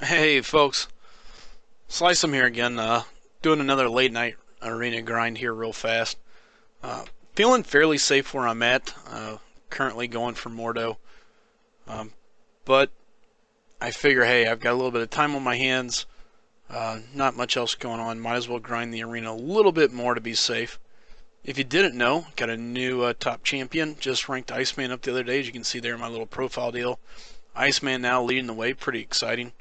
Hey folks, Slice here again, doing another late night arena grind here real fast. Uh, Feeling fairly safe where I'm at, currently going for Mordo, um, but I figure, hey, I've got a little bit of time on my hands, not much else going on, might as well grind the arena a little bit more to be safe. If you didn't know, got a new top champion, just ranked Iceman up the other day, as you can see there in my little profile deal. Iceman now leading the way, pretty exciting.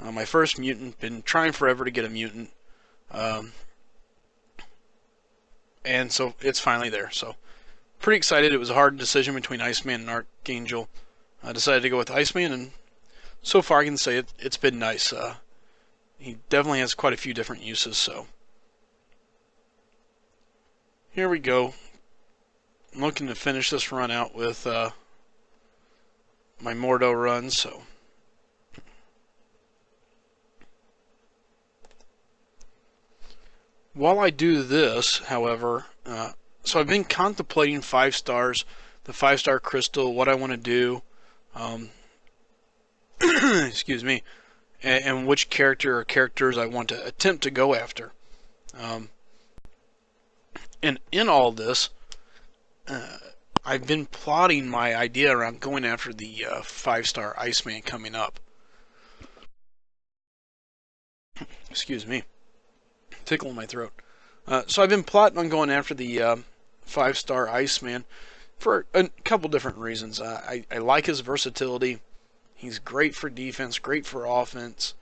My first mutant, been trying forever to get a mutant. Um, and so it's finally there. So pretty excited. It was a hard decision between Iceman and Archangel. I decided to go with Iceman, and so far I can say it's been nice. He definitely has quite a few different uses. So here we go. I'm looking to finish this run out with my Mordo run. So while I do this, however, so I've been contemplating 5 stars, the 5-star crystal, what I want to do. Um, excuse me, and which character or characters I want to attempt to go after. Um, and in all this, uh, I've been plotting my idea around going after the 5-star Iceman coming up. Excuse me, tickle in my throat. So I've been plotting on going after the 5-star Iceman for a couple different reasons. I like his versatility. He's great for defense, great for offense.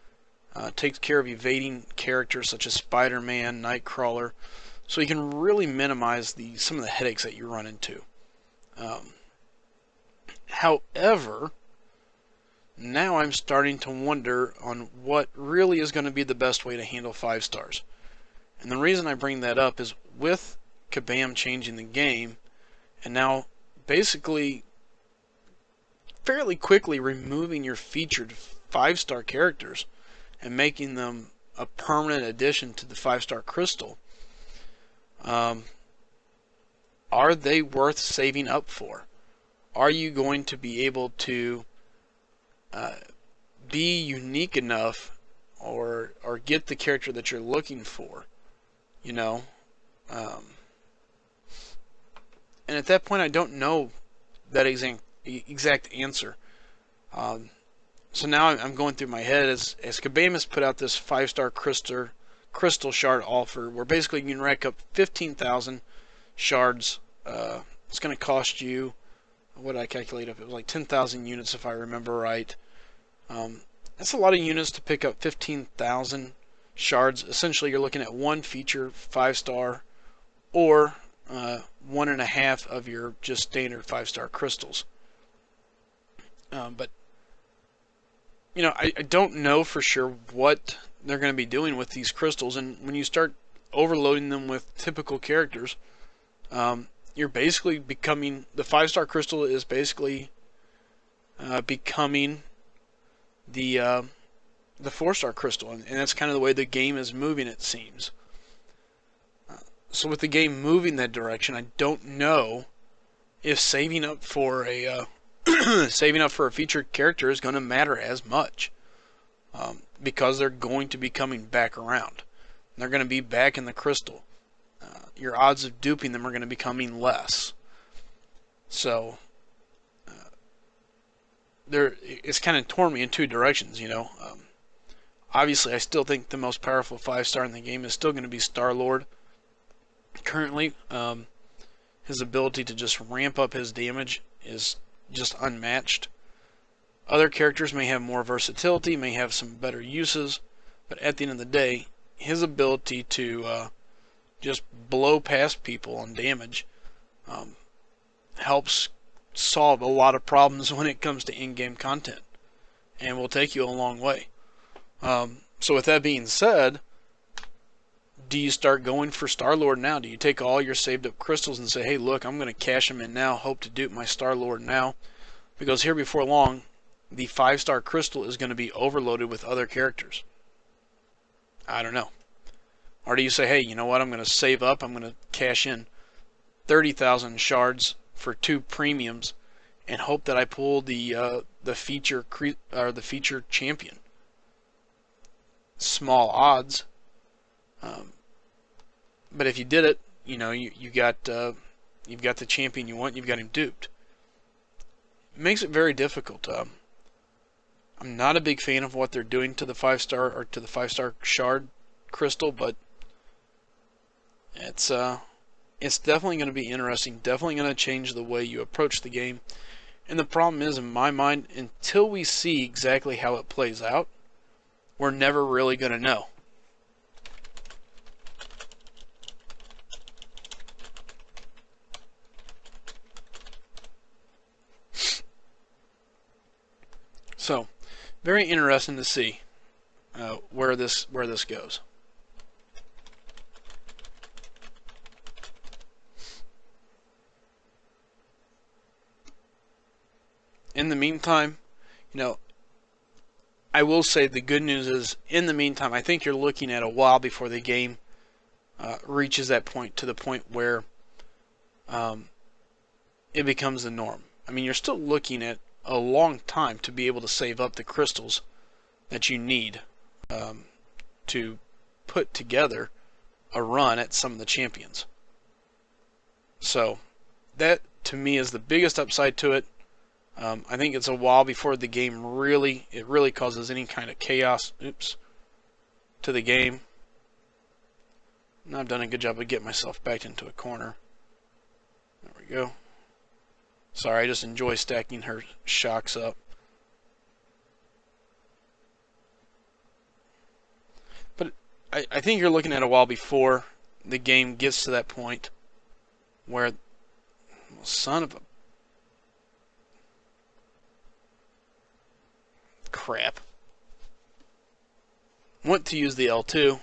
Takes care of evading characters such as Spider-Man, Nightcrawler, so you can really minimize some of the headaches that you run into. Um, However, now I'm starting to wonder on what really is going to be the best way to handle 5 stars. And the reason I bring that up is with Kabam changing the game, and now basically fairly quickly removing your featured 5-star characters and making them a permanent addition to the 5-star crystal. Um, are they worth saving up for? Are you going to be able to uh, be unique enough or get the character that you're looking for? You know, um, and at that point, I don't know that exact answer. Um, so now I'm going through my head as Kabam has put out this 5-star crystal shard offer, where basically you can rack up 15,000 shards. It's going to cost you, what did I calculate up? It was like 10,000 units if I remember right. That's a lot of units to pick up 15,000 shards. Essentially, you're looking at one feature 5-star or 1.5 of your just standard 5-star crystals. But I don't know for sure what they're going to be doing with these crystals, and when you start overloading them with typical characters, you're basically becoming the 5-star crystal is basically becoming the 4-star crystal, and that's kind of the way the game is moving. It seems. So with the game moving that direction, I don't know if saving up for a saving up for a featured character is going to matter as much, because they're going to be coming back around. They're going to be back in the crystal. Your odds of duping them are going to be becoming less. So it's kind of torn me in two directions. Obviously, I still think the most powerful 5-star in the game is still going to be Star-Lord. Currently, his ability to just ramp up his damage is just unmatched. Other characters may have more versatility, may have some better uses, but at the end of the day, his ability to just blow past people on damage um, helps solve a lot of problems when it comes to in-game content, and will take you a long way. So with that being said, do you start going for Star-Lord now? Do you take all your saved up crystals and say, hey, look, I'm going to cash them in now, hope to dupe my Star-Lord now? Because here before long, the 5-star crystal is going to be overloaded with other characters. I don't know. Or do you say, hey, you know what, I'm going to save up, I'm going to cash in 30,000 shards for 2 premiums and hope that I pull the feature champion. small odds. But if you did it, you know, you've got the champion you want. You've got him duped. It makes it very difficult. I'm not a big fan of what they're doing to the 5-star or to the 5-star shard crystal, but it's definitely going to be interesting. Definitely going to change the way you approach the game. And the problem is, in my mind, until we see exactly how it plays out, we're never really going to know. So, very interesting to see where this goes. In the meantime, you know, I will say the good news is, in the meantime, I think you're looking at a while before the game reaches that point, to the point where it becomes the norm. I mean, you're still looking at a long time to be able to save up the crystals that you need to put together a run at some of the champions. So that, to me, is the biggest upside to it. I think it's a while before the game really causes any kind of chaos, to the game. And I've done a good job of getting myself back into a corner. There we go. Sorry, I just enjoy stacking her shocks up. But I think you're looking at a while before the game gets to that point where, well, son of a crap. Went to use the L2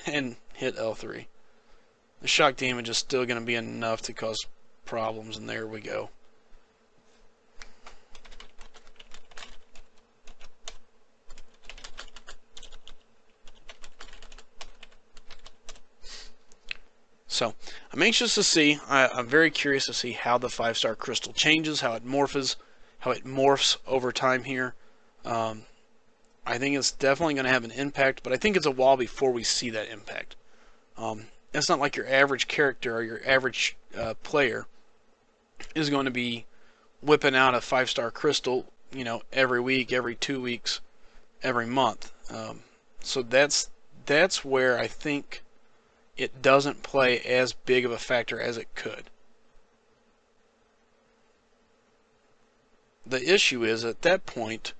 and hit L3. The shock damage is still going to be enough to cause problems, and there we go. So I'm anxious to see. I'm very curious to see how the 5-star crystal changes, how it morphs over time here. I think it's definitely going to have an impact, but I think it's a while before we see that impact. It's not like your average character or your average player is going to be whipping out a 5-star crystal, you know, every week, every 2 weeks, every month. So that's where I think it doesn't play as big of a factor as it could. The issue is, at that point,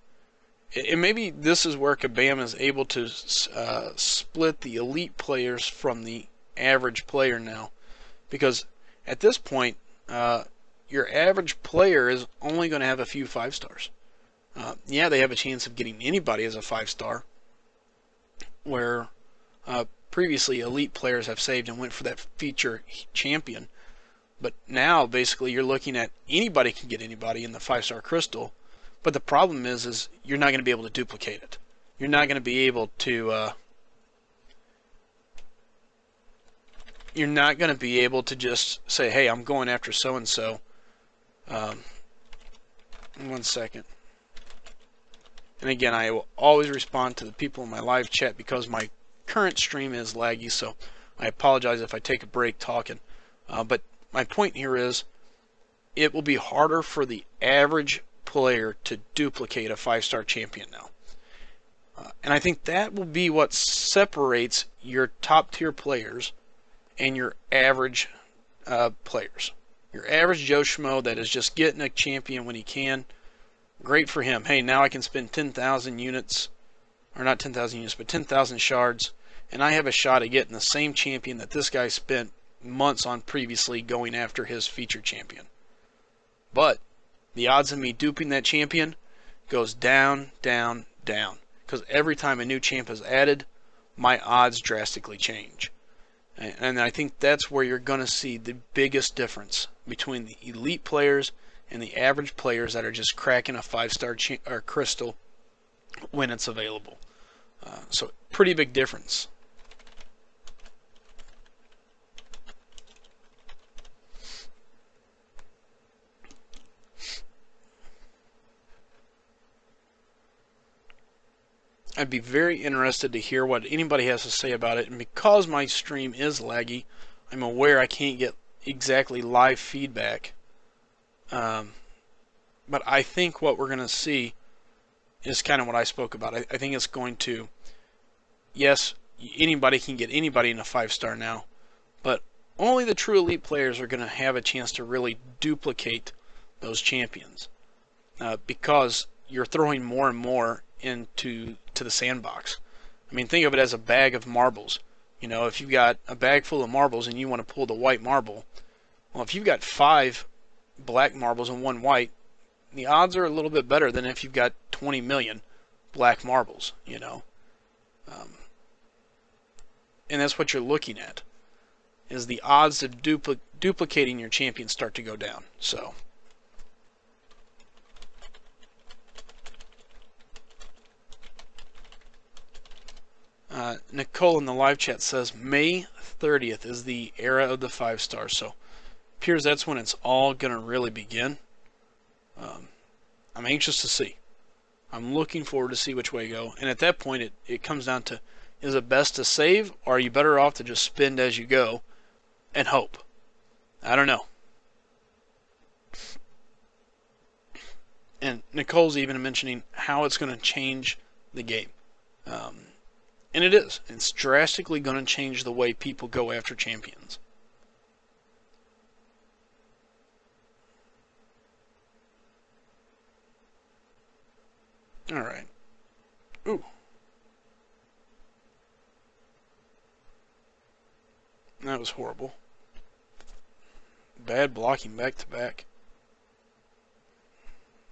and maybe this is where Kabam is able to split the elite players from the average player now, because at this point, your average player is only going to have a few 5-stars. Yeah, they have a chance of getting anybody as a 5-star, where previously elite players have saved and went for that feature champion. But now, basically, you're looking at anybody can get anybody in the 5-star crystal. But the problem is you're not going to be able to duplicate it. You're not going to be able to. You're not going to be able to just say, "Hey, I'm going after so and so." 1 second. And again, I will always respond to the people in my live chat because my current stream is laggy. So I apologize if I take a break talking. But my point here is, it will be harder for the average player to duplicate a 5-star champion now. And I think that will be what separates your top tier players and your average players. Your average Joe Schmo that is just getting a champion when he can, great for him. Hey, now I can spend 10,000 units, or not 10,000 units, but 10,000 shards, and I have a shot at getting the same champion that this guy spent months on previously going after his featured champion. But the odds of me duping that champion goes down, down, down. Because every time a new champ is added, my odds drastically change. And I think that's where you're going to see the biggest difference between the elite players and the average players that are just cracking a 5-star or crystal when it's available. So pretty big difference. I'd be very interested to hear what anybody has to say about it. And because my stream is laggy, I'm aware I can't get exactly live feedback. But I think what we're going to see is kind of what I spoke about. I think it's going to, yes, anybody can get anybody in a 5-star now, but only the true elite players are going to have a chance to really duplicate those champions, because you're throwing more and more into the sandbox. I mean, think of it as a bag of marbles. You know, if you've got a bag full of marbles and you want to pull the white marble, well, if you've got 5 black marbles and 1 white, the odds are a little bit better than if you've got 20 million black marbles, you know. And that's what you're looking at, is the odds of duplicating your champion start to go down. So Nicole in the live chat says May 30th is the era of the 5-stars. So appears that's when it's all going to really begin. I'm anxious to see. I'm looking forward to see which way you go. And at that point, it comes down to, is it best to save, or are you better off to just spend as you go and hope? I don't know. And Nicole's even mentioning how it's going to change the game. And it is. It's drastically going to change the way people go after champions. Alright. Ooh. That was horrible. Bad blocking back to back.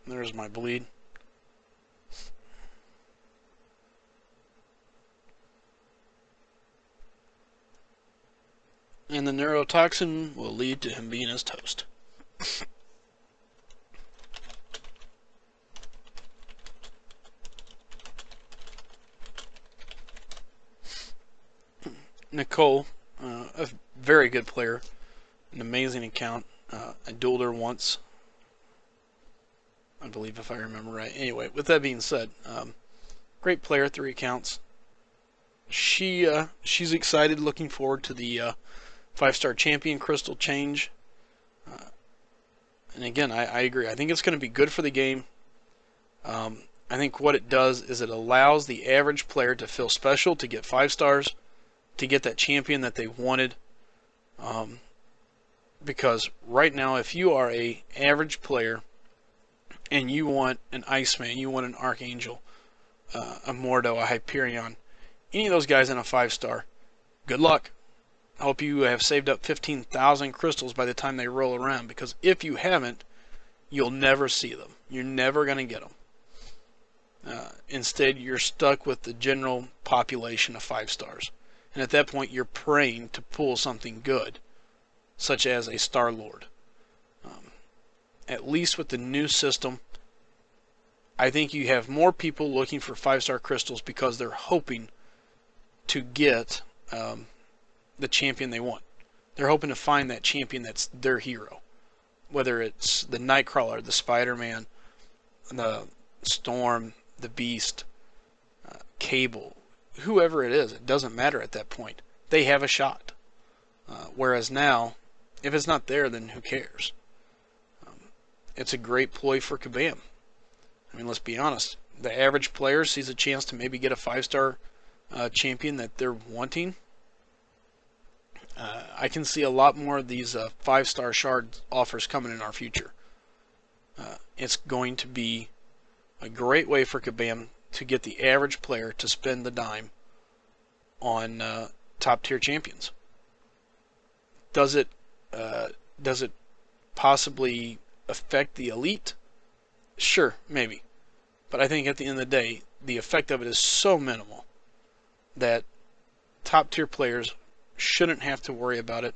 There's my bleed. And the neurotoxin will lead to him being as toast. Nicole, a very good player, an amazing account. I dueled her once, I believe, if I remember right. Anyway, with that being said, great player, 3 accounts. She's excited, looking forward to the 5-star champion crystal change. And again, I agree. I think it's going to be good for the game. I think what it does is it allows the average player to feel special, to get 5 stars, to get that champion that they wanted. Because right now, if you are a average player and you want an Iceman, you want an Archangel, a Mordo, a Hyperion, any of those guys in a 5-star, good luck. I hope you have saved up 15,000 crystals by the time they roll around, because if you haven't, you'll never see them. You're never going to get them. Instead, you're stuck with the general population of 5-stars. And at that point, you're praying to pull something good, such as a Star-Lord. At least with the new system, I think you have more people looking for 5-star crystals because they're hoping to get the champion they want. They're hoping to find that champion that's their hero. Whether it's the Nightcrawler, the Spider-Man, the Storm, the Beast, Cable, whoever it is, it doesn't matter at that point. They have a shot. Whereas now, if it's not there, then who cares? It's a great ploy for Kabam. I mean, let's be honest. The average player sees a chance to maybe get a 5-star champion that they're wanting. I can see a lot more of these 5-star shard offers coming in our future. It's going to be a great way for Kabam to get the average player to spend the dime on top tier champions. Does it possibly affect the elite? Sure, maybe. But I think at the end of the day, the effect of it is so minimal that top tier players shouldn't have to worry about it.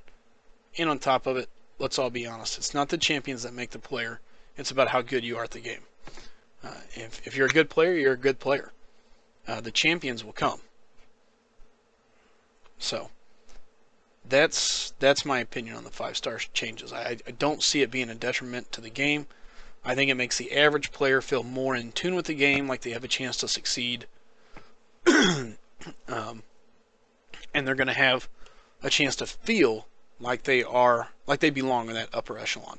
And on top of it, let's all be honest, it's not the champions that make the player, it's about how good you are at the game. If you're a good player, you're a good player. The champions will come. So that's my opinion on the 5-star changes. I don't see it being a detriment to the game. I think it makes the average player feel more in tune with the game, like they have a chance to succeed. And they're going to have a chance to feel like they belong in that upper echelon.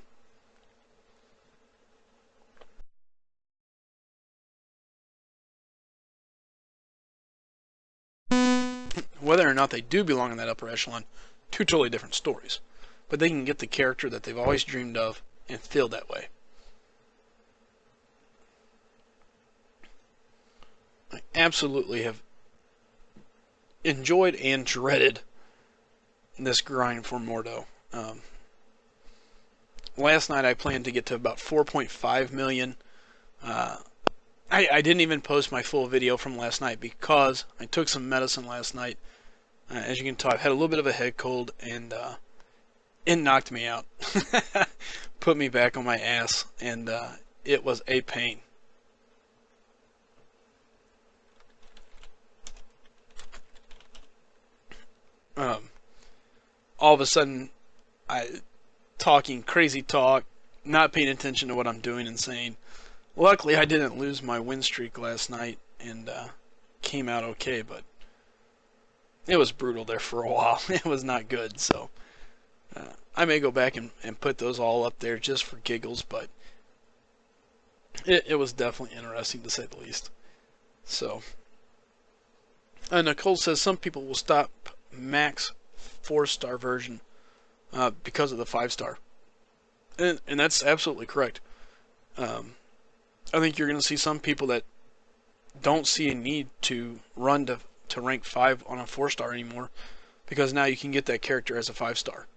Whether or not they do belong in that upper echelon, two totally different stories. But they can get the character that they've always dreamed of and feel that way. I absolutely have enjoyed and dreaded this grind for Mordo. Last night I planned to get to about 4.5 million. I didn't even post my full video from last night because I took some medicine last night. As you can tell, I've had a little bit of a head cold, and it knocked me out. Put me back on my ass, and it was a pain. All of a sudden, talking crazy talk, not paying attention to what I'm doing and saying. Luckily, I didn't lose my win streak last night and came out okay, but it was brutal there for a while. It was not good, so I may go back and put those all up there just for giggles, but it was definitely interesting to say the least. So, Nicole says some people will stop max 4-star version because of the 5-star, and that's absolutely correct. I think you're going to see some people that don't see a need to run to rank 5 on a 4-star anymore, because now you can get that character as a 5-star.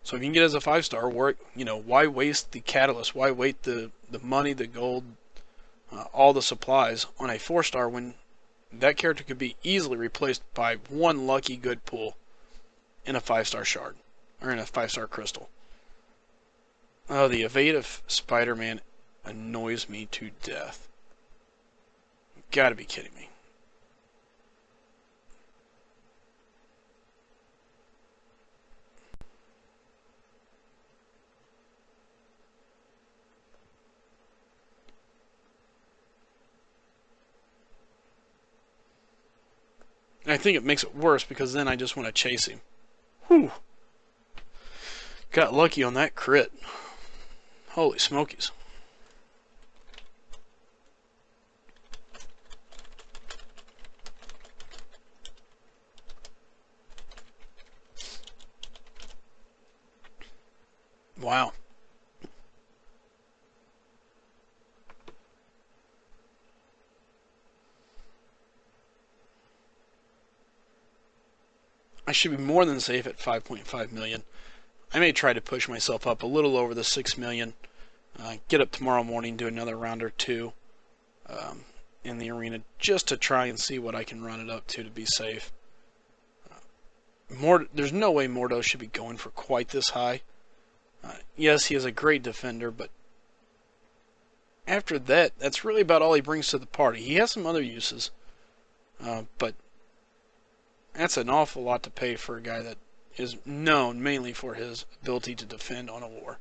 So if you can get it as a 5-star, why waste the catalyst? Why waste the money, the gold, all the supplies on a 4-star when that character could be easily replaced by one lucky good pull in a 5-star shard or in a 5-star crystal? Oh, the evasive Spider-Man annoys me to death. You gotta be kidding me. And I think it makes it worse because then I just want to chase him. Whew. Got lucky on that crit. Holy smokies. Wow. I should be more than safe at 5.5 million. I may try to push myself up a little over the 6 million. Get up tomorrow morning, do another round or two in the arena just to try and see what I can run it up to be safe. There's no way Mordo should be going for quite this high. Yes, he is a great defender, but after that, that's really about all he brings to the party. He has some other uses, but that's an awful lot to pay for a guy that is known mainly for his ability to defend on a war.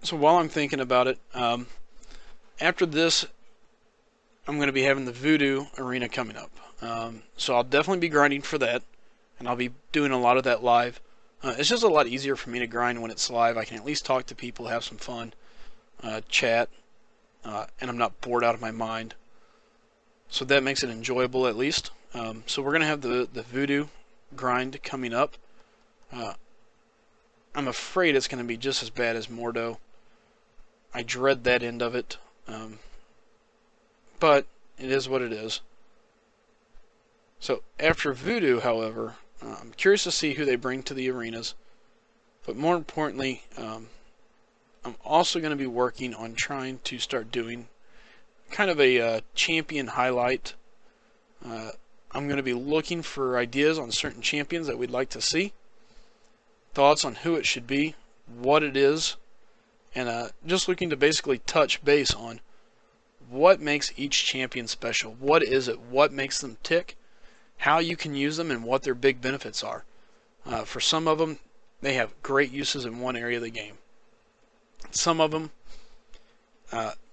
So while I'm thinking about it, after this, I'm going to be having the Voodoo Arena coming up. So I'll definitely be grinding for that, and I'll be doing a lot of that live. It's just a lot easier for me to grind when it's live. I can at least talk to people, have some fun, chat, and I'm not bored out of my mind. So that makes it enjoyable at least. So we're going to have the Voodoo grind coming up. I'm afraid it's going to be just as bad as Mordo. I dread that end of it. But it is what it is. So after Voodoo, however, I'm curious to see who they bring to the arenas. But more importantly, I'm also going to be working on trying to start doing kind of a champion highlight. I'm going to be looking for ideas on certain champions that we'd like to see. Thoughts on who it should be, what it is, and just looking to basically touch base on what makes each champion special. What is it? What makes them tick? How you can use them and what their big benefits are. For some of them, they have great uses in one area of the game. Some of them,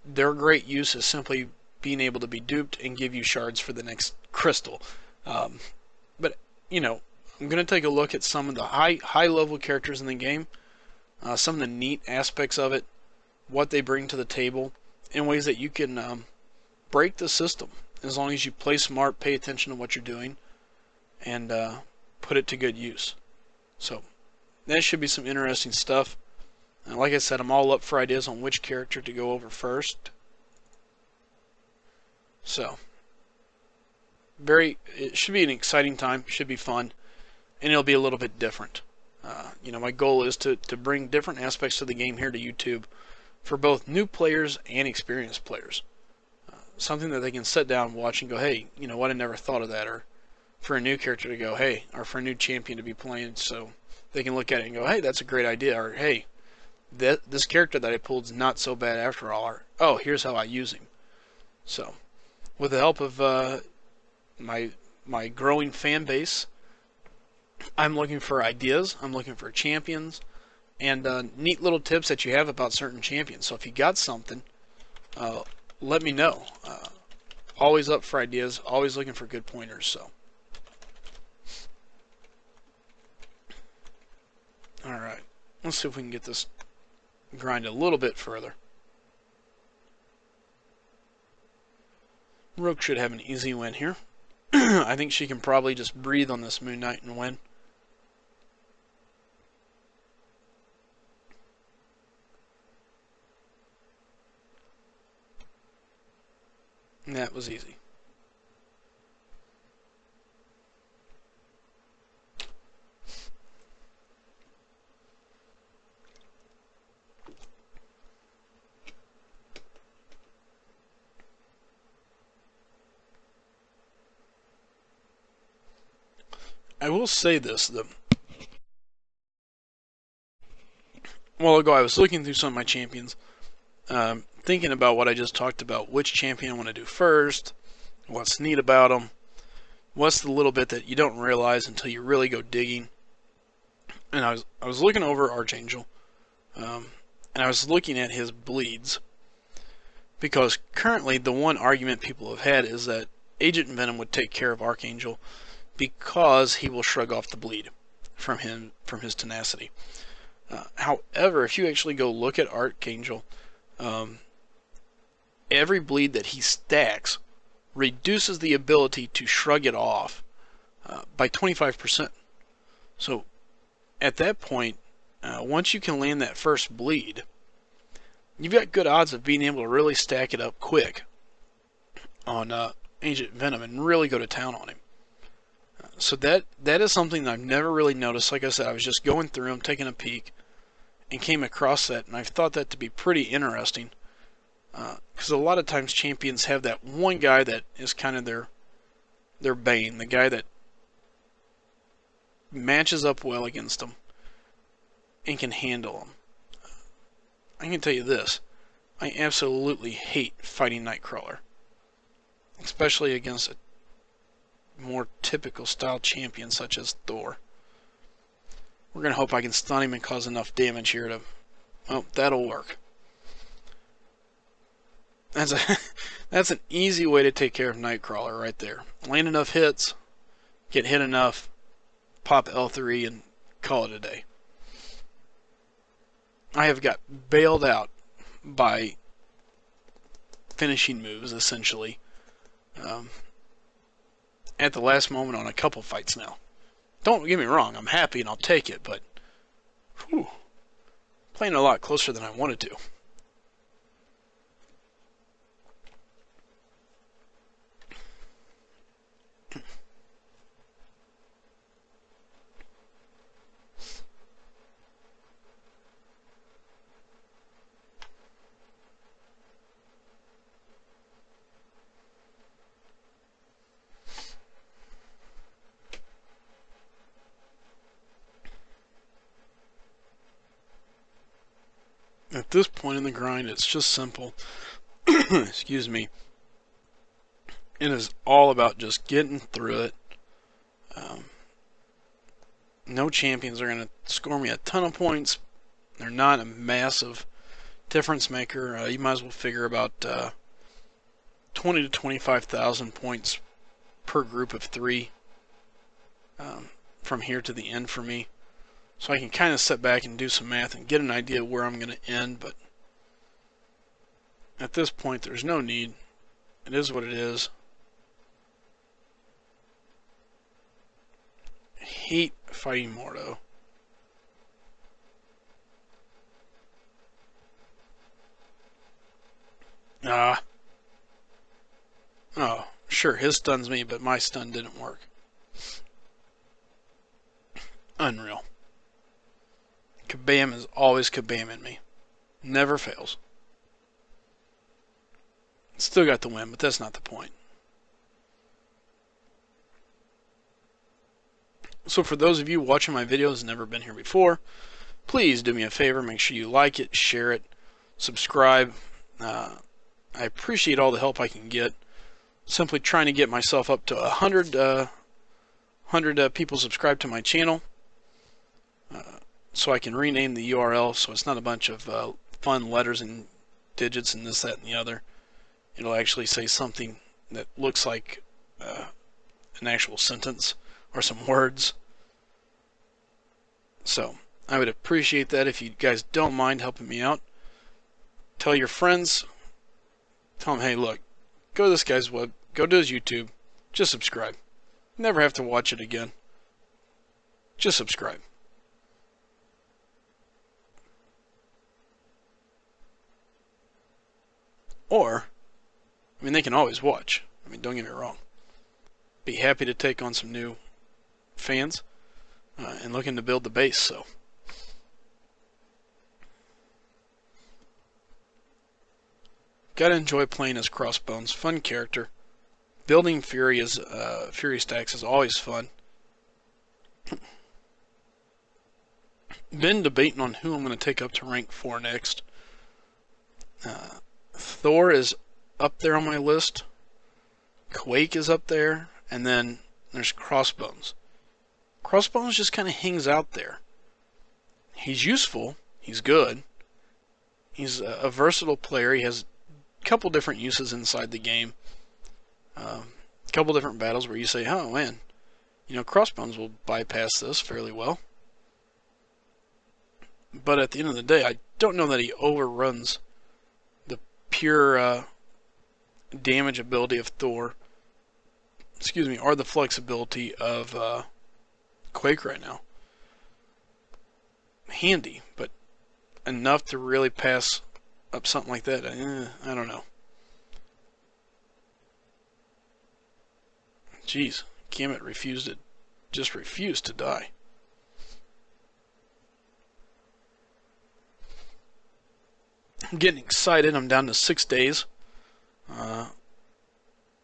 their great use is simply being able to be duped and give you shards for the next crystal. But, you know, I'm going to take a look at some of the high level characters in the game, some of the neat aspects of it, what they bring to the table, in ways that you can break the system as long as you play smart, pay attention to what you're doing, and put it to good use. So that should be some interesting stuff. And like I said, I'm all up for ideas on which character to go over first. So it should be an exciting time, should be fun, and it'll be a little bit different. You know, my goal is to bring different aspects to the game here to YouTube for both new players and experienced players. Something that they can sit down and watch and go, hey, you know what, I never thought of that. Or for a new character to go, hey, or for a new champion to be playing, so they can look at it and go, hey, that's a great idea. Or, hey, this character that I pulled is not so bad after all. Or, oh, here's how I use him. So, with the help of my growing fan base, I'm looking for ideas, I'm looking for champions, and neat little tips that you have about certain champions. So if you got something, let me know. Always up for ideas, always looking for good pointers. So, alright, let's see if we can get this grind a little bit further. Rook should have an easy win here. I think she can probably just breathe on this Moon Knight and win. And that was easy. I will say this, though. A while ago, I was looking through some of my champions, thinking about what I just talked about, which champion I want to do first, what's neat about them, what's the little bit that you don't realize until you really go digging. And I was looking over Archangel, and I was looking at his bleeds, because currently the one argument people have had is that Agent Venom would take care of Archangel because he will shrug off the bleed from his tenacity. However, if you actually go look at Archangel, every bleed that he stacks reduces the ability to shrug it off by 25%. So at that point, once you can land that first bleed, you've got good odds of being able to really stack it up quick on Agent Venom and really go to town on him. So that is something that I've never really noticed. Like I said, I was just going through them, taking a peek, and came across that, and I've thought that to be pretty interesting. Because a lot of times champions have that one guy that is kind of their bane, the guy that matches up well against them and can handle them. I can tell you this, I absolutely hate fighting Nightcrawler, especially against a more typical style champion such as Thor. We're going to hope I can stun him and cause enough damage here to... Oh, that'll work. That's an easy way to take care of Nightcrawler right there. Land enough hits, get hit enough, pop L3, and call it a day. I have got bailed out by finishing moves, essentially, at the last moment on a couple fights now. Don't get me wrong, I'm happy and I'll take it, but whew, playing a lot closer than I wanted to. At this point in the grind, it's just simple. Excuse me. It is all about just getting through it. No champions are going to score me a ton of points. They're not a massive difference maker. You might as well figure about 20 to 25,000 points per group of 3 from here to the end for me. So I can kind of sit back and do some math and get an idea of where I'm going to end, but at this point there's no need. It is what it is. I hate fighting Mordo. Oh, sure, his stuns me, but my stun didn't work. Unreal. Kabam is always kabamming me. Never fails. Still got the win, but that's not the point. So for those of you watching my videos and never been here before, please do me a favor. Make sure you like it, share it, subscribe. I appreciate all the help I can get. Simply trying to get myself up to 100 people subscribed to my channel, so I can rename the URL so it's not a bunch of fun letters and digits and this, that, and the other. It'll actually say something that looks like an actual sentence or some words. So I would appreciate that if you guys don't mind helping me out. Tell your friends. Tell them, hey, look, go to this guy's web, go to his YouTube, just subscribe. Never have to watch it again. Just subscribe. Or, I mean, they can always watch. I mean, don't get me wrong. Be happy to take on some new fans and looking to build the base, so. Gotta enjoy playing as Crossbones. Fun character. Building Fury as Fury stacks is always fun. Been debating on who I'm going to take up to rank 4 next. Thor is up there on my list. Quake is up there. And then there's Crossbones. Crossbones just kind of hangs out there. He's useful. He's good. He's a versatile player. He has a couple different uses inside the game. A couple different battles where you say, oh man, you know, Crossbones will bypass this fairly well. But at the end of the day, I don't know that he overruns the pure damage ability of Thor, excuse me, or the flexibility of Quake right now. Handy, but enough to really pass up something like that, I don't know. Jeez, Gambit just refused to die. I'm getting excited. I'm down to 6 days.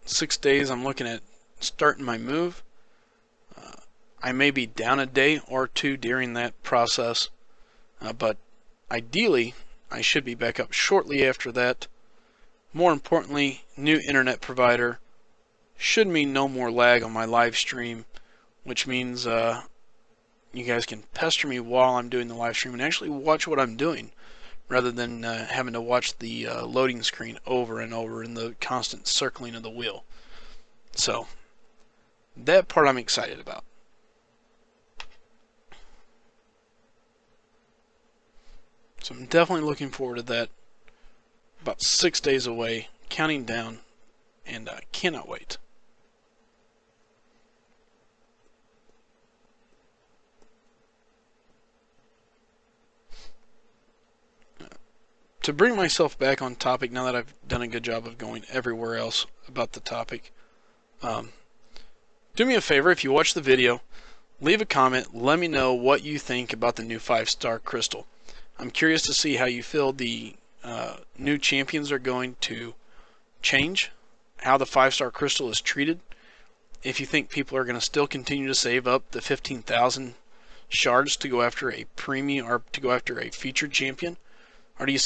6 days, I'm looking at starting my move. I may be down a day or 2 during that process, but ideally, I should be back up shortly after that. More importantly, new internet provider should mean no more lag on my live stream, which means you guys can pester me while I'm doing the live stream and actually watch what I'm doing, rather than having to watch the loading screen over and over in the constant circling of the wheel. So that part I'm excited about. So I'm definitely looking forward to that. About 6 days away, counting down, and I cannot wait. To bring myself back on topic, now that I've done a good job of going everywhere else about the topic, do me a favor, if you watch the video, leave a comment, let me know what you think about the new 5-star crystal. I'm curious to see how you feel the new champions are going to change, how the 5-star crystal is treated, if you think people are going to still continue to save up the 15,000 shards to go after a premium or to go after a featured champion, or do you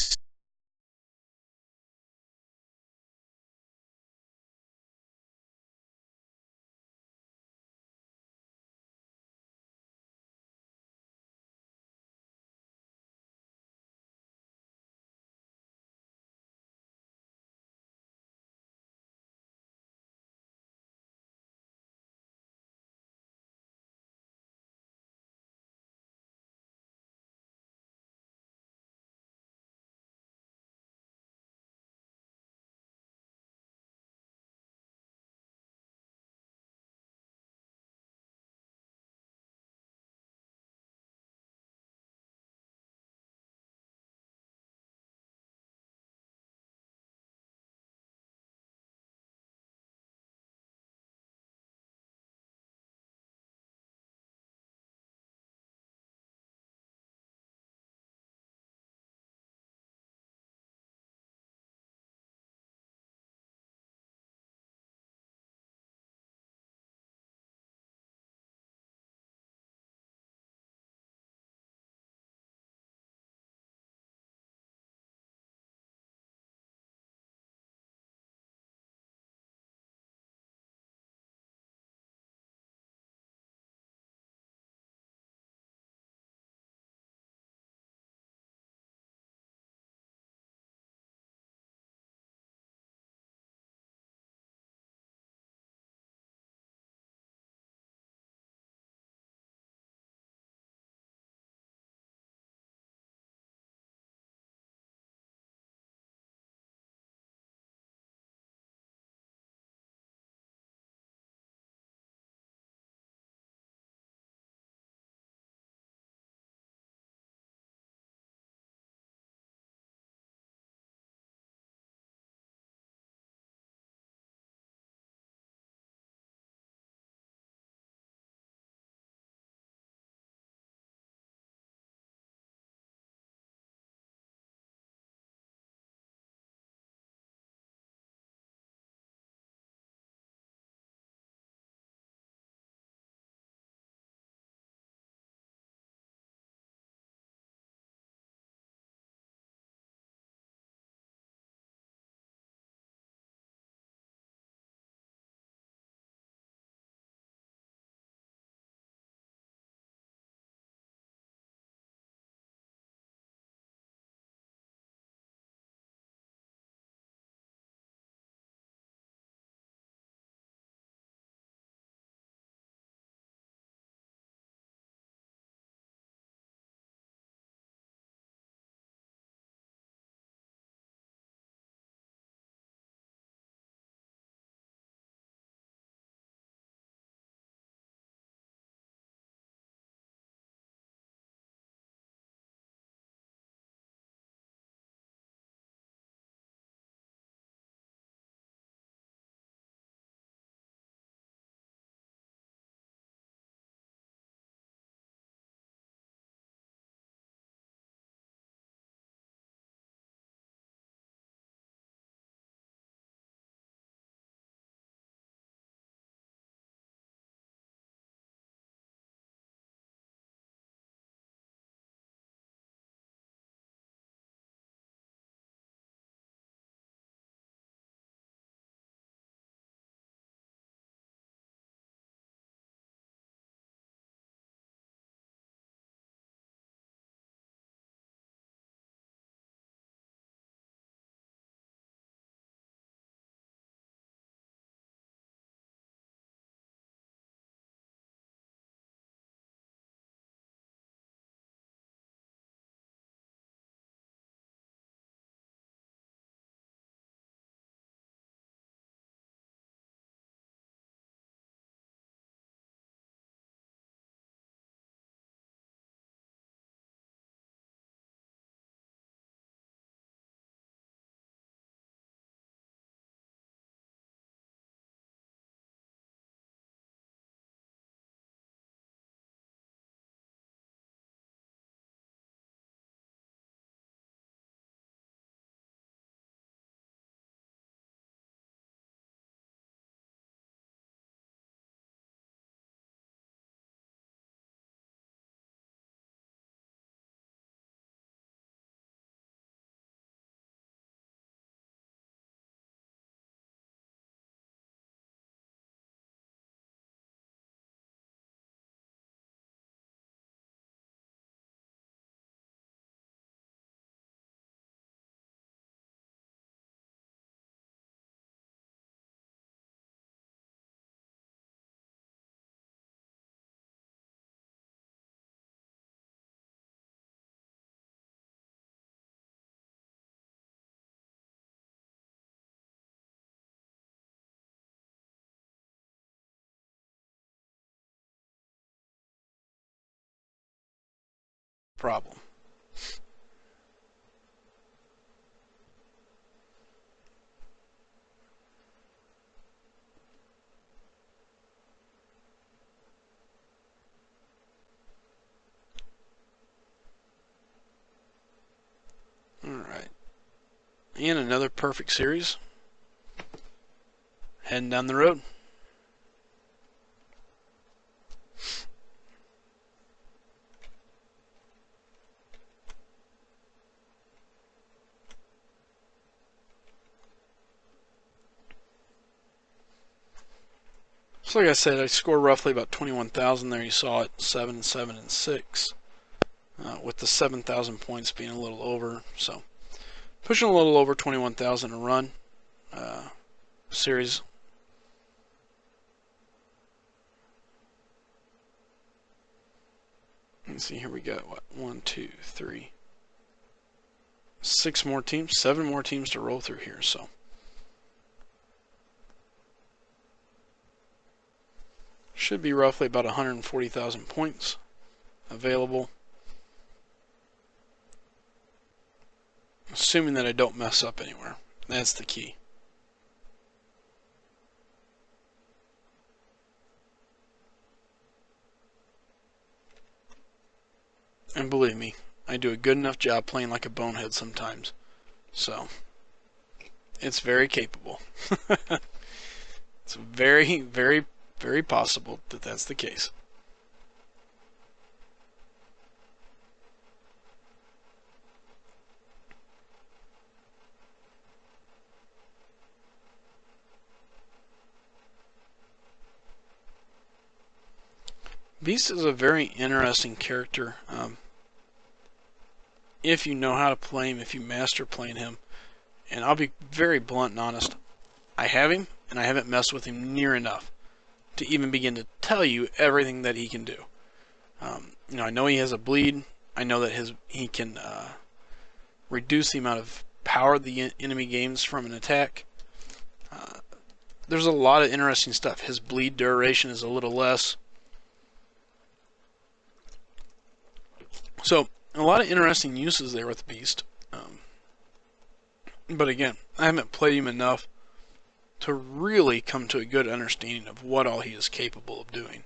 problem. Alright. And another perfect series. Heading down the road. So like I said, I scored roughly about 21,000 there. You saw it, 7, 7, and 6. With the 7,000 points being a little over. So pushing a little over 21,000 a run. Series. Let's see, here we got, what, 1, 2, 3, 6 more teams, 7 more teams to roll through here, so. Should be roughly about 140,000 points available. Assuming that I don't mess up anywhere. That's the key. And believe me, I do a good enough job playing like a bonehead sometimes. So, it's very capable. It's very, very, very possible that that's the case. Beast is a very interesting character. If you know how to play him, if you master playing him, and I'll be very blunt and honest, I have him, and I haven't messed with him near enough to even begin to tell you everything that he can do. I know he has a bleed. I know that he can reduce the amount of power the enemy gains from an attack. There's a lot of interesting stuff. His bleed duration is a little less. So, a lot of interesting uses there with Beast. But again, I haven't played him enough to really come to a good understanding of what all he is capable of doing.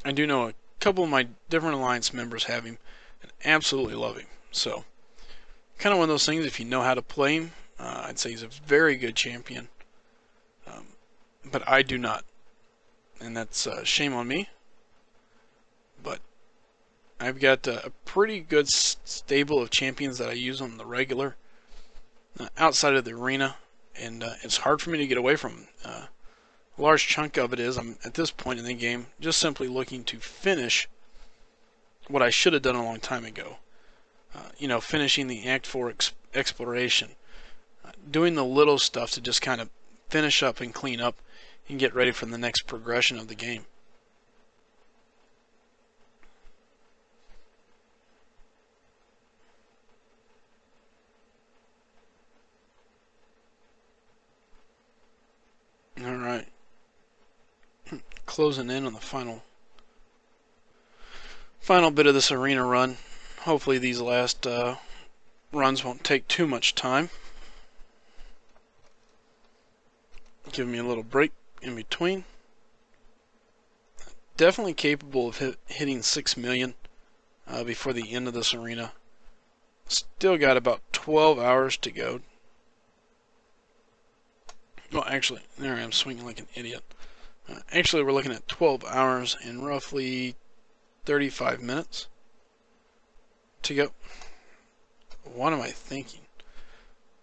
I do know a couple of my different Alliance members have him and absolutely love him. So, kind of one of those things, if you know how to play him, I'd say he's a very good champion. But I do not. And that's shame on me. But I've got a pretty good stable of champions that I use on the regular outside of the arena, and it's hard for me to get away from. A large chunk of it is I'm at this point in the game just simply looking to finish what I should have done a long time ago. Finishing the Act 4 exploration, doing the little stuff to just kind of finish up and clean up and get ready for the next progression of the game. Alright, closing in on the final bit of this arena run. Hopefully these last runs won't take too much time. Give me a little break in between. Definitely capable of hitting 6 million before the end of this arena. Still got about 12 hours to go. Well, actually, there I am swinging like an idiot. Actually, we're looking at 12 hours and roughly 35 minutes to go. What am I thinking?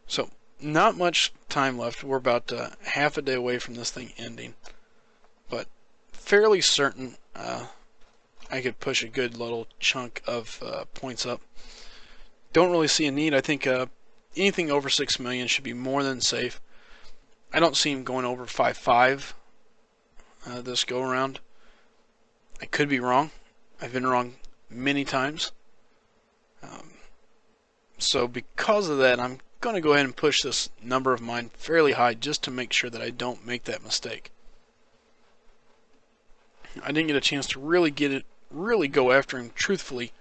So, not much time left. We're about half a day away from this thing ending. But fairly certain I could push a good little chunk of points up. Don't really see a need. I think anything over 6 million should be more than safe. I don't see him going over 5.5 this go around. I could be wrong. I've been wrong many times. So because of that, I'm going to go ahead and push this number of mine fairly high just to make sure that I don't make that mistake. I didn't get a chance to really get really go after him truthfully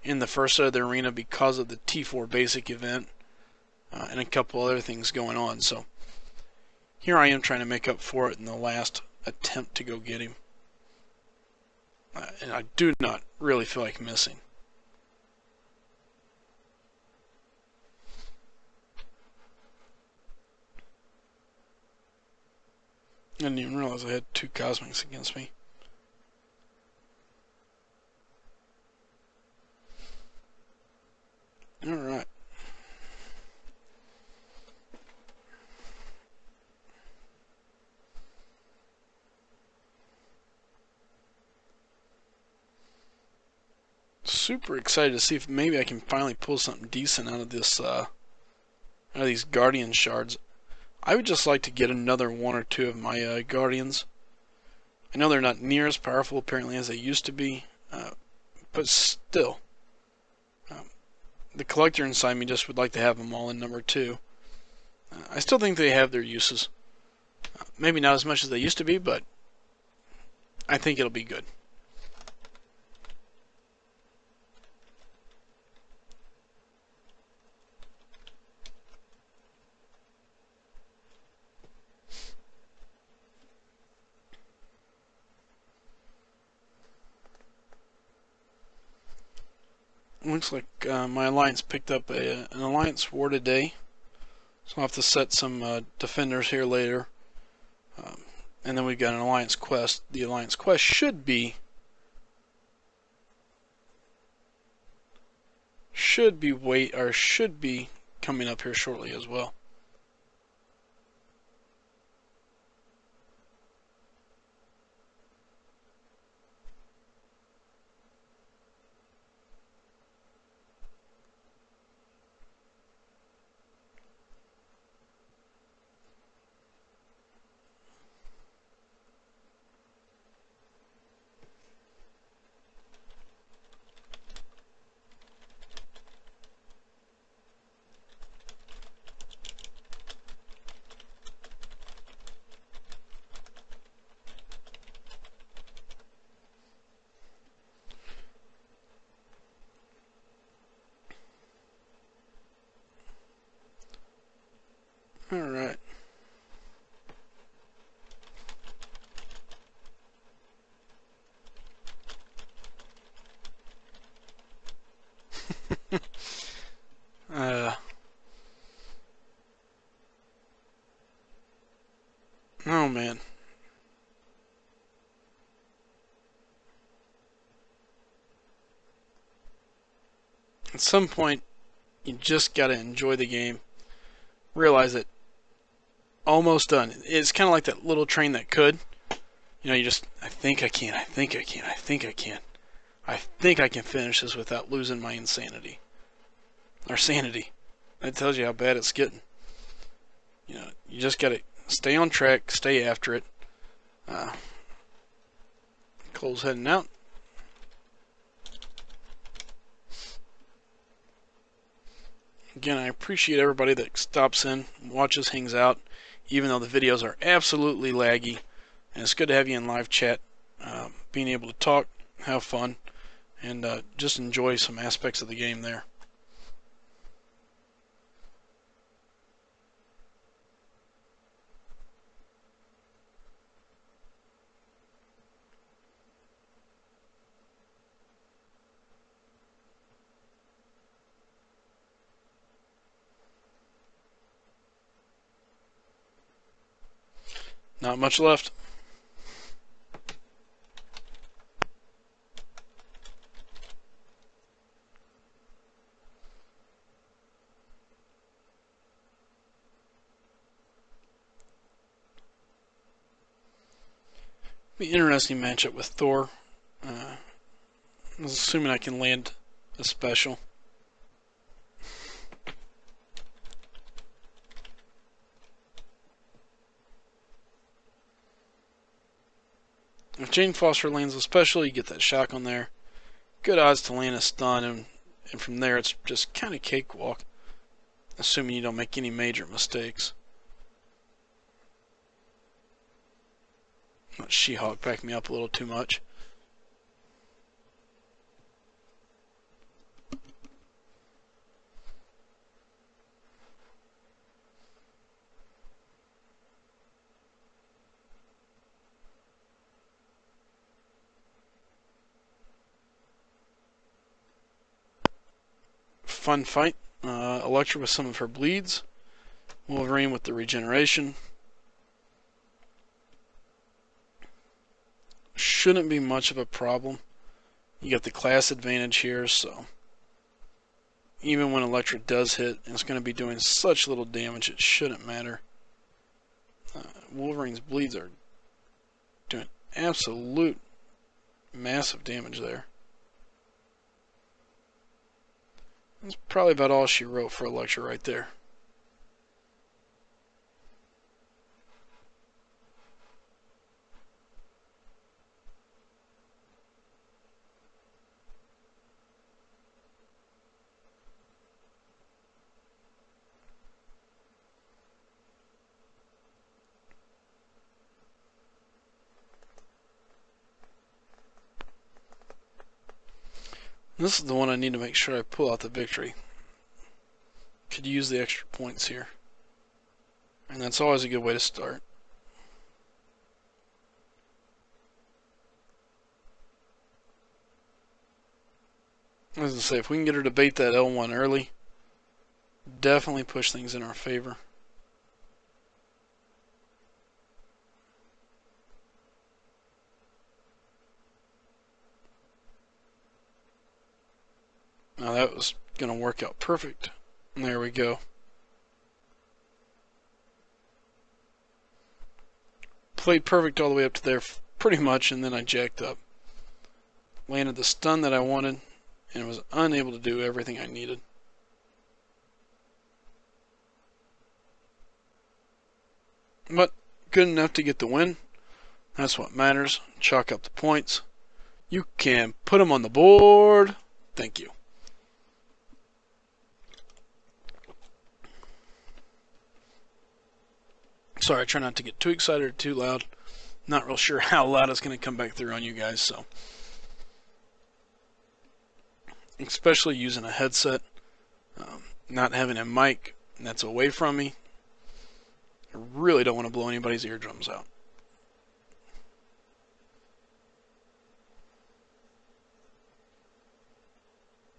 in the first set of the arena because of the T4 basic event and a couple other things going on. So here I am trying to make up for it in the last attempt to go get him. And I do not really feel like missing. I didn't even realize I had 2 Cosmics against me. Alright. Super excited to see if maybe I can finally pull something decent out of this, out of these Guardian shards. I would just like to get another 1 or 2 of my Guardians. I know they're not near as powerful apparently as they used to be, but still. The collector inside me just would like to have them all in number 2. I still think they have their uses. Maybe not as much as they used to be, but I think it'll be good. Looks like my alliance picked up an alliance war today, so I'll have to set some defenders here later. And then we've got an alliance quest. The alliance quest should be coming up here shortly as well. Alright. Oh man. At some point, you just gotta enjoy the game. Realize that almost done. It's kind of like that little train that could. You know, you just, I think I can, I think I can, I think I can. I think I can finish this without losing my insanity. Or sanity. That tells you how bad it's getting. You know, you just gotta stay on track, stay after it. Cole's heading out. Again, I appreciate everybody that stops in, watches, hangs out, even though the videos are absolutely laggy. And it's good to have you in live chat, being able to talk, have fun, and just enjoy some aspects of the game there. Not much left. Be an interesting matchup with Thor. I'm assuming I can land a special. If Jane Foster lands a special, you get that shock on there. Good odds to land a stun, and from there it's just kind of cakewalk, assuming you don't make any major mistakes. Let She-Hulk back me up a little too much. fun fight. Electra with some of her bleeds. Wolverine with the regeneration. Shouldn't be much of a problem. You got the class advantage here, so even when Electra does hit, it's going to be doing such little damage, it shouldn't matter. Wolverine's bleeds are doing absolute massive damage there. That's probably about all she wrote for Electra right there. This is the one I need to make sure I pull out the victory. Could use the extra points here. And that's always a good way to start. As I say, if we can get her to bait that L1 early, definitely push things in our favor. Now that was going to work out perfect. And there we go. Played perfect all the way up to there pretty much, and then I jacked up. Landed the stun that I wanted, and was unable to do everything I needed. But good enough to get the win. That's what matters. Chalk up the points. You can put them on the board. Thank you. Sorry, I try not to get too excited or too loud. Not real sure how loud it's going to come back through on you guys, so. Especially using a headset. Not having a mic that's away from me. I really don't want to blow anybody's eardrums out.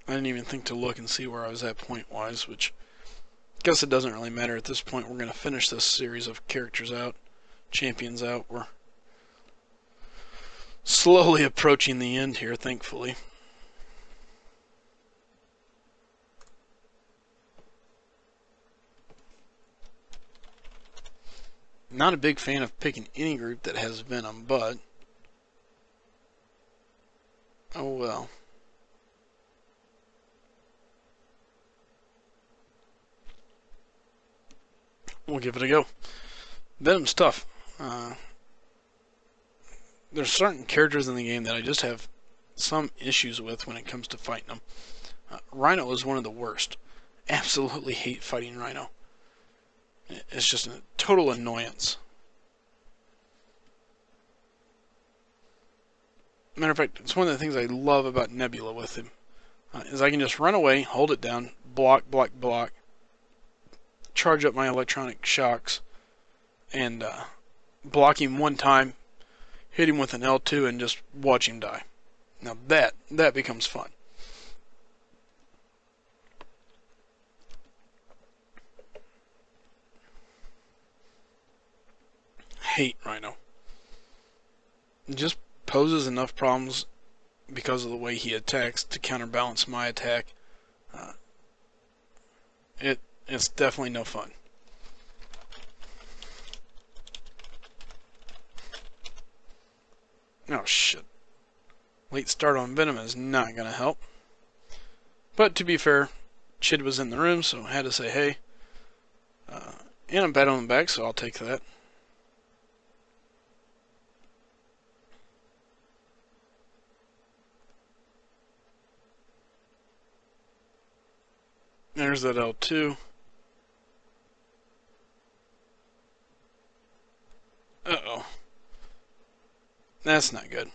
I didn't even think to look and see where I was at point-wise, which I guess it doesn't really matter at this point. We're going to finish this series of characters out, champions out. We're slowly approaching the end here, thankfully. Not a big fan of picking any group that has Venom, but oh well. We'll give it a go. Venom's tough. There's certain characters in the game that I just have some issues with when it comes to fighting them. Rhino is one of the worst. Absolutely hate fighting Rhino. It's just a total annoyance. Matter of fact, it's one of the things I love about Nebula with him. Is I can just run away, hold it down, block, block, block, charge up my electronic shocks, and block him one time, hit him with an L2, and just watch him die. Now that becomes fun. Hate Rhino. It just poses enough problems because of the way he attacks to counterbalance my attack. It's definitely no fun. Oh shit. Late start on Venom is not going to help. But to be fair, Chid was in the room, so I had to say hey. And I'm bad on the back, so I'll take that. There's that L2. Uh-oh. That's not good.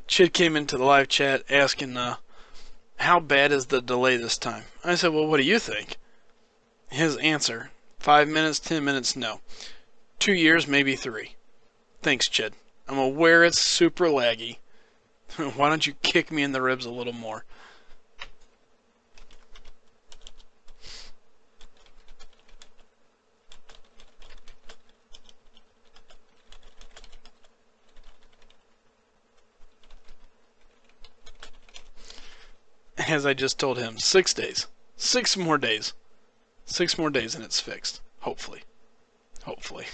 Chid came into the live chat asking, how bad is the delay this time? I said, well, what do you think? His answer, 5 minutes, 10 minutes, no. 2 years, maybe 3. Thanks, Chid. I'm aware it's super laggy, Why don't you kick me in the ribs a little more? As I just told him, 6 days. 6 more days. 6 more days and it's fixed. Hopefully. Hopefully.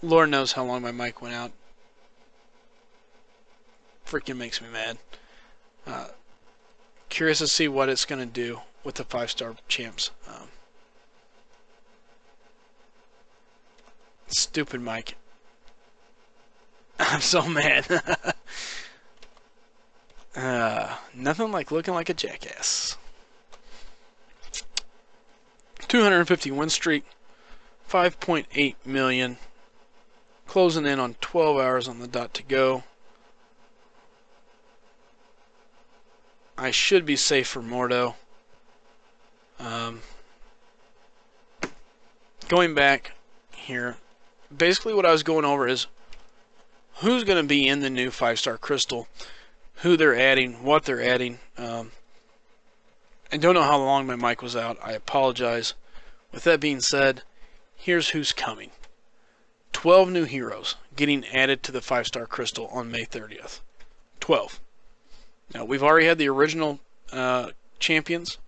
Lord knows how long my mic went out. Freaking makes me mad. Curious to see what it's going to do with the 5-star champs. Stupid mic. I'm so mad. Nothing like looking like a jackass. 250 win streak, 5.8 million, closing in on 12 hours on the dot to go. I should be safe for Mordo. Going back here, basically what I was going over is who's going to be in the new 5-star crystal, who they're adding, what they're adding. I don't know how long my mic was out. I apologize. With that being said, here's who's coming. 12 new heroes getting added to the 5-star crystal on May 30th. 12. Now, we've already had the original champions,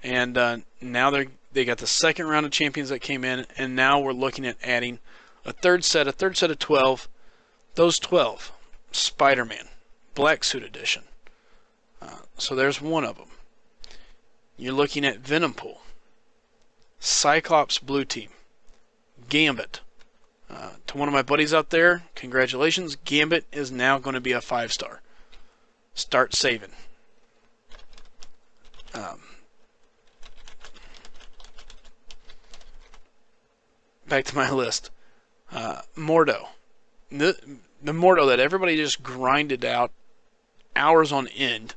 and now they got the second round of champions that came in, and now we're looking at adding a third set of 12. Those 12, Spider-Man, Black Suit Edition. So there's one of them. You're looking at Venompool, Cyclops Blue Team, Gambit. To one of my buddies out there, congratulations. Gambit is now going to be a 5-star. Start saving. Back to my list. Mordo. The Mordo that everybody just grinded out hours on end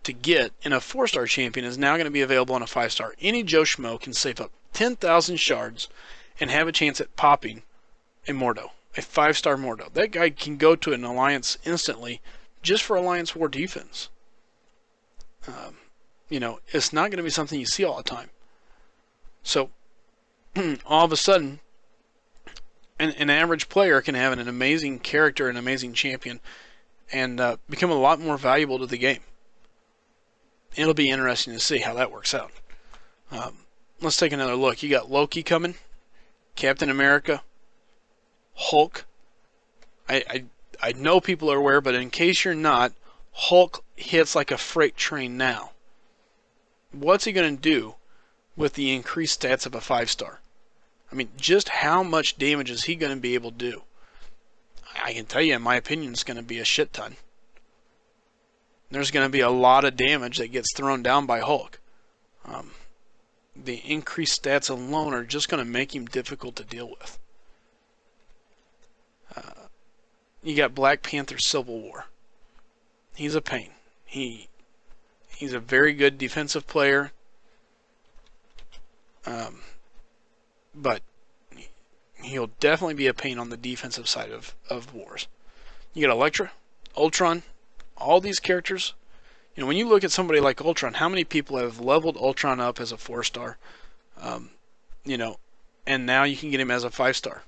to get in a 4-star champion is now going to be available on a 5-star. Any Joe Schmo can save up 10,000 shards and have a chance at popping a Mordo, a 5-star Mordo. That guy can go to an alliance instantly just for Alliance War defense. It's not going to be something you see all the time. So, all of a sudden, an average player can have an amazing character, an amazing champion, and become a lot more valuable to the game. It'll be interesting to see how that works out. Let's take another look. You got Loki coming, Captain America, Hulk. I know people are aware, but in case you're not, Hulk hits like a freight train now. What's he going to do with the increased stats of a 5-star? I mean, just how much damage is he going to be able to do? I can tell you, in my opinion, it's going to be a shit ton. There's going to be a lot of damage that gets thrown down by Hulk. The increased stats alone are just going to make him difficult to deal with. You got Black Panther Civil War. He's a pain. He's a very good defensive player. But he'll definitely be a pain on the defensive side of wars. You got Elektra, Ultron, all these characters. When you look at somebody like Ultron, how many people have leveled Ultron up as a 4-star? And now you can get him as a 5-star.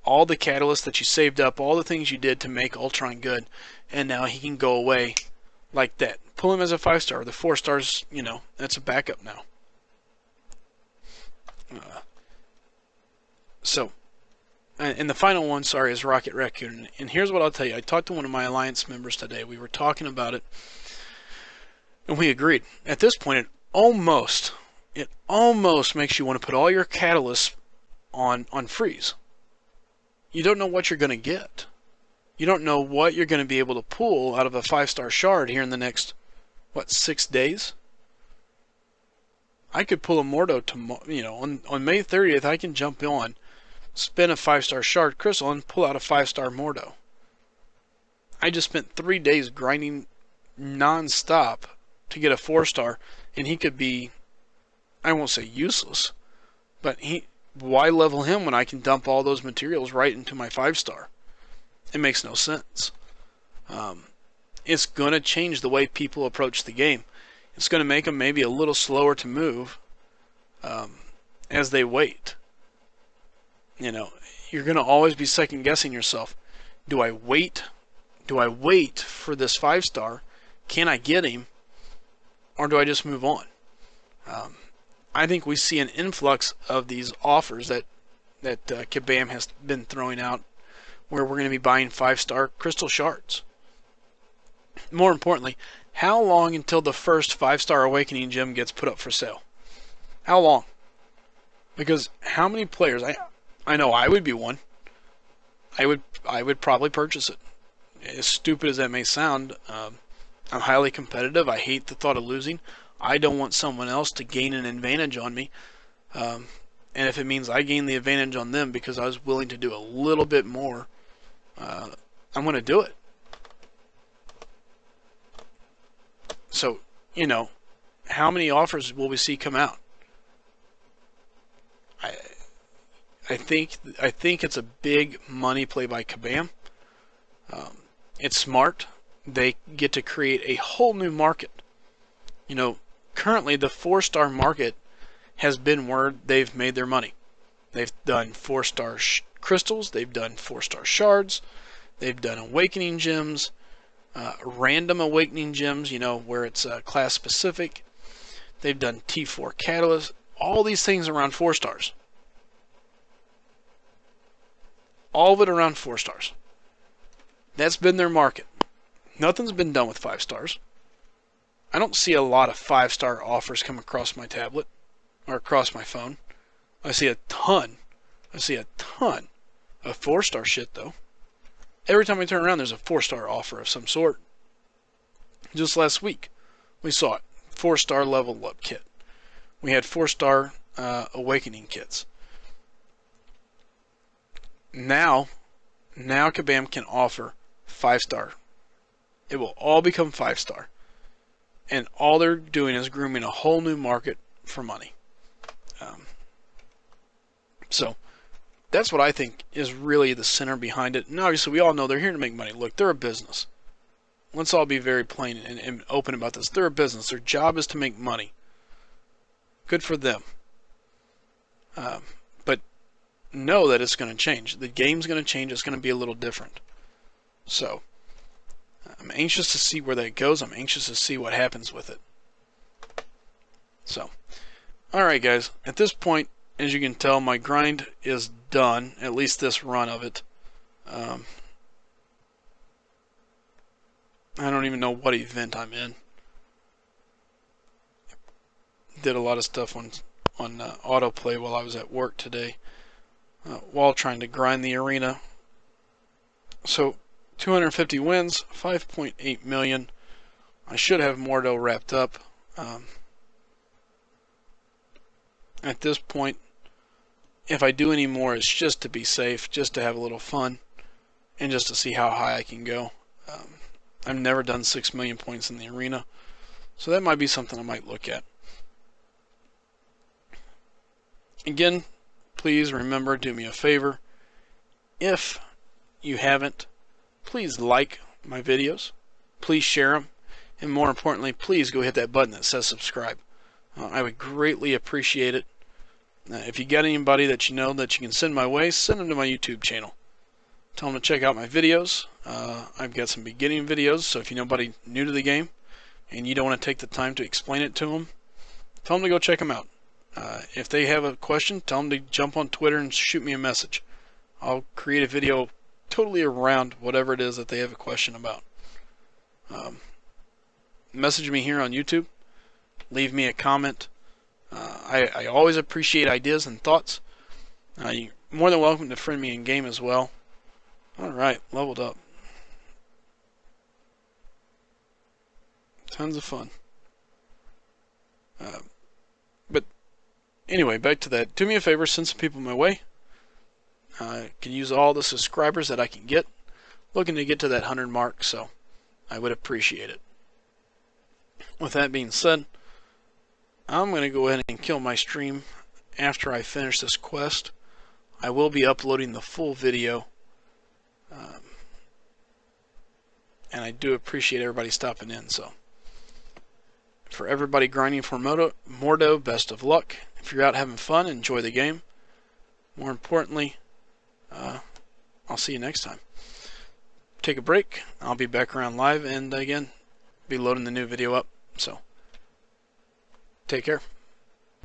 All the catalysts that you saved up, all the things you did to make Ultron good, and now he can go away like that. Pull him as a 5-star. The 4-stars, that's a backup now. And the final one, is Rocket Raccoon. And here's what I'll tell you. I talked to one of my Alliance members today. We were talking about it, and we agreed. At this point, it almost makes you want to put all your catalysts on freeze. You don't know what you're going to get. You don't know what you're going to be able to pull out of a 5-star shard here in the next, 6 days? I could pull a Mordo tomorrow. On May 30th, I can jump on, spin a 5-star shard crystal, and pull out a 5-star Mordo. I just spent 3 days grinding non-stop to get a 4-star, and he could be, I won't say useless, but why level him when I can dump all those materials right into my 5-star? It makes no sense. It's going to change the way people approach the game. It's going to make them maybe a little slower to move as they wait. You're going to always be second guessing yourself. Do I wait? Do I wait for this 5-star? Can I get him? Or do I just move on? I think we see an influx of these offers that that Kabam has been throwing out, where we're going to be buying 5-star crystal shards. More importantly, how long until the first 5-star awakening gem gets put up for sale? How long? Because how many players? I know I would be one. I would probably purchase it. As stupid as that may sound, I'm highly competitive. I hate the thought of losing. I don't want someone else to gain an advantage on me. And if it means I gain the advantage on them because I was willing to do a little bit more, I'm going to do it. So, you know, how many offers will we see come out? I think it's a big money play by Kabam. It's smart. They get to create a whole new market. You know, currently the 4-star market has been where they've made their money. They've done 4-star crystals. They've done 4-star shards. They've done awakening gems, random awakening gems, you know, where it's class specific. They've done T4 catalyst. All these things around 4 stars. All of it around 4 stars. That's been their market. Nothing's been done with 5 stars. I don't see a lot of 5-star offers come across my tablet or across my phone. I see a ton. I see a ton of 4-star shit though. Every time I turn around, there's a 4-star offer of some sort. Just last week, we saw it. 4-star level up kit. We had 4-star awakening kits. Now Kabam can offer 5-star. It will all become 5-star. And all they're doing is grooming a whole new market for money. So that's what I think is really the center behind it. And obviously we all know they're here to make money. Look, they're a business. Let's all be very plain and open about this. They're a business. Their job is to make money. Good for them. But know that it's going to change. The game's going to change. It's going to be a little different. So I'm anxious to see where that goes. I'm anxious to see what happens with it. So, alright guys, at this point, as you can tell, my grind is done, at least this run of it. I don't even know what event I'm in. Did a lot of stuff on autoplay while I was at work today, while trying to grind the arena. So 250 wins, 5.8 million. I should have Mordo wrapped up. At this point, if I do any more, it's just to be safe, just to have a little fun, and just to see how high I can go. I've never done 6 million points in the arena, so that might be something I might look at. Again, please remember, do me a favor. If you haven't, please like my videos, please share them, and more importantly, please go hit that button that says subscribe. I would greatly appreciate it. If you got anybody that you know that you can send my way, send them to my YouTube channel. Tell them to check out my videos. I've got some beginning videos, so if you know anybody new to the game and you don't want to take the time to explain it to them, tell them to go check them out. If they have a question, tell them to jump on Twitter and shoot me a message. I'll create a video totally around whatever it is that they have a question about. Message me here on YouTube. Leave me a comment. I always appreciate ideas and thoughts. You're more than welcome to friend me in game as well. Alright, leveled up. Tons of fun. But anyway, back to that. Do me a favor, send some people my way. I can use all the subscribers that I can get. Looking to get to that 100 mark, so I would appreciate it. With that being said, I'm going to go ahead and kill my stream after I finish this quest. I will be uploading the full video. And I do appreciate everybody stopping in. So, for everybody grinding for Mordo, best of luck. If you're out having fun, enjoy the game. More importantly, I'll see you next time. Take a break. I'll be back around live and again, be loading the new video up. So, take care.